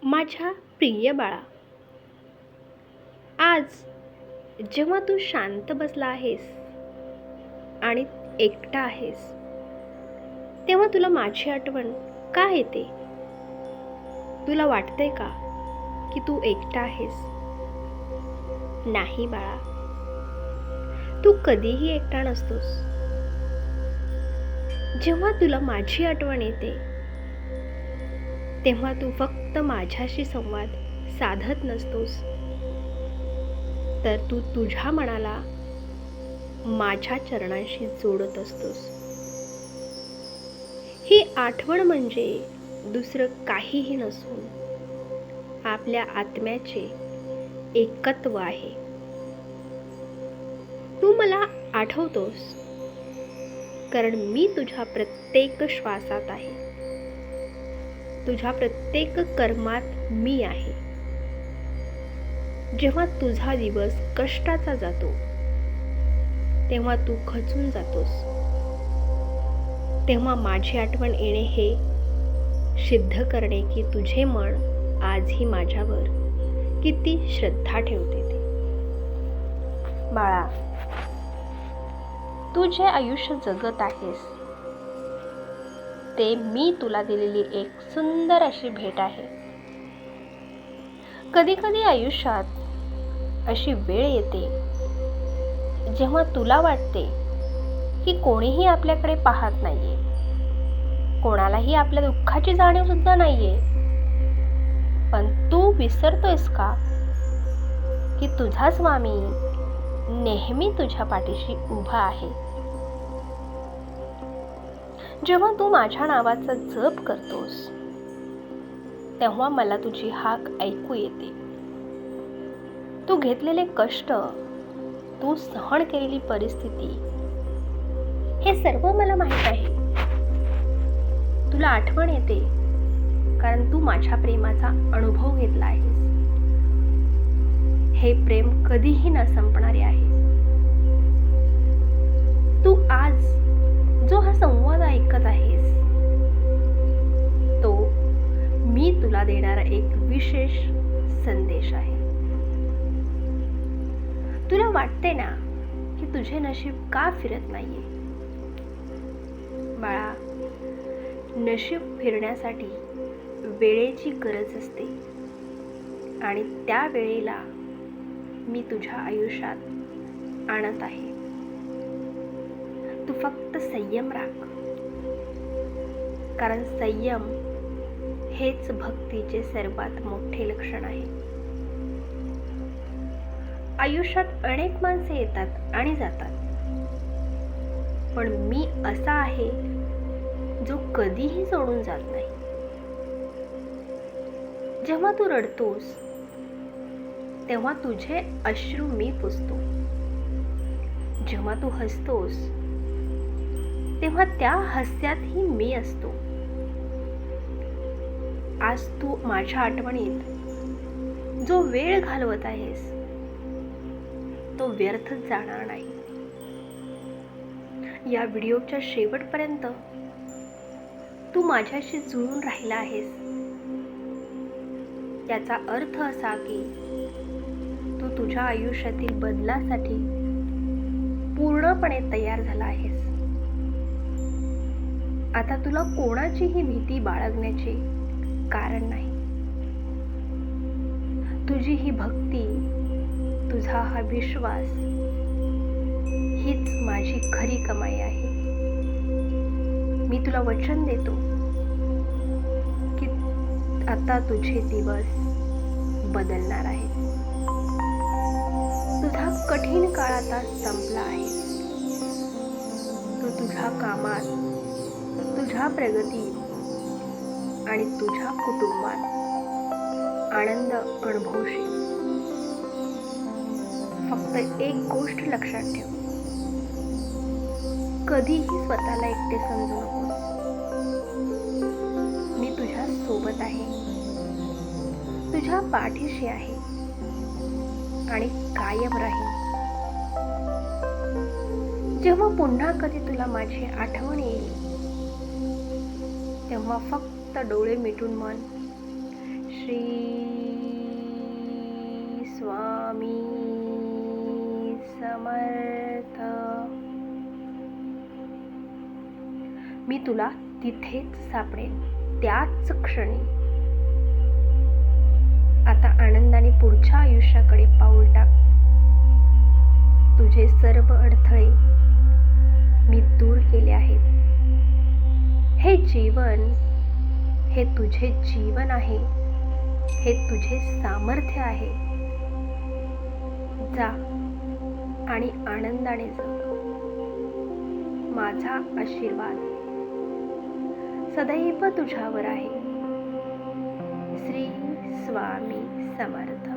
माझ्या प्रिय बाळा, आज जेव्हा तू शांत बसला आहेस आणि एकटा आहेस, तेव्हा तुला माझी आठवण का येते? तुला वाटतंय का की तू एकटा आहेस? नाही बाळा, तू कधीही एकटा नसतोस. जेव्हा तुला माझी आठवण येते, तेव्हा तू फक्त माझ्याशी संवाद साधत नसतोस, तर तू तुझ्या मनाला माझ्या चरणांशी जोडत असतोस. ही आठवण म्हणजे दुसरं काहीही नसून आपल्या आत्म्याचे एकत्व आहे. तू मला आठवतोस कारण मी तुझ्या प्रत्येक श्वासात आहे, तुझ्या प्रत्येक कर्मात मी आहे. जेव्हा तुझा दिवस कष्टाचा जातो, तेव्हा तू खचून जातोस, तेव्हा माझी आठवण येणे हे सिद्ध करणे की तुझे मन आजही माझ्यावर किती श्रद्धा ठेवते ते. बाळा, तू जे आयुष्य जगत आहेस ते मी तुला दिलेली एक सुंदर अशी भेट आहे. कधी कधी आयुष्यात अशी वेळ येते जेव्हा तुला वाटते की कोणीही आपल्याकडे पाहत नाहीये, कोणालाही आपल्या दुःखाची जाणीव सुद्धा नाहीये. पण तू विसरतोयस का की तुझा स्वामी नेहमी तुझ्या पाठीशी उभा आहे. जेव्हा तू माझ्या नावाचा जप करतोस, तेव्हा मला तुझी हाक ऐकू येते. तू घेतलेले कष्ट, तू सहन केलेली परिस्थिती, हे सर्व मला माहीत आहे. तुला आठवण येते कारण तू माझ्या प्रेमाचा अनुभव घेतला आहेस. हे प्रेम कधीही न संपणारे आहे. तू आज जो हा संवाद ऐकत आहेस, तो मी तुला देणारा एक विशेष संदेश आहे. तुला वाटते ना की तुझे नशीब का फिरत नाहीये? बाळा, नशीब फिरण्यासाठी वेळेची गरज असते आणि त्या वेळेला मी तुझ्या आयुष्यात आणत आहे. तू फक्त संयम राख, कारण संयम हेच भक्तीचे सर्वात मोठे लक्षण आहे. आयुष्यात अनेक माणसे येतात आणि जातात, पण मी असा आहे जो कधीही सोडून जात नाही. जेव्हा तू रडतोस, तेव्हा तुझे अश्रू मी पुसतो. जेव्हा तू हसतोस, तेव्हा त्या हास्यातही मी असतो. आज तू माझ्या आठवणीत जो वेळ घालवत आहेस, तो व्यर्थच जाणार नाही. या व्हिडिओच्या शेवटपर्यंत तू माझ्याशी जुळून राहिला आहेस, याचा अर्थ असा की तू तुझ्या आयुष्यातील बदलासाठी पूर्णपणे तयार झाला आहेस. आता तुला कोणाचीही भीती बाळगण्याचे कारण नाही. तुझी ही भक्ती, तुझा हा विश्वास, हीच माझी खरी कमाई आहे. मी तुला वचन देतो की आता तुझे दिवस बदलणार आहेत. तुझा कठीण काळ आता संपला आहे. तू तुझ्या कामात, तुझ्या प्रगतीत आणि तुझ्या कुटुंबात आनंद अनुभवशील. फक्त एक गोष्ट लक्षात ठेव, कधीही स्वतःला एकटे समजू नको. मी तुझ्या सोबत आहे, तुझ्या पाठीशी आहे आणि कायम राहील. जेव्हा पुन्हा कधी तुला माझी आठवण येईल, तेव्हा फक्त डोळे मिटून मन श्री स्वामी समर्थ. मी तुला तिथेच सापडेन, त्याच क्षणी. आता आनंदाने पुढच्या आयुष्याकडे पाऊल टाक. तुझे सर्व अडथळे मी दूर केले आहेत. हे जीवन, हे तुझे जीवन आहे. हे तुझे सामर्थ्य आहे. जा आणि आनंदाने जग. माझा आशीर्वाद सदैव तुझ्यावर आहे. श्री स्वामी समर्थ.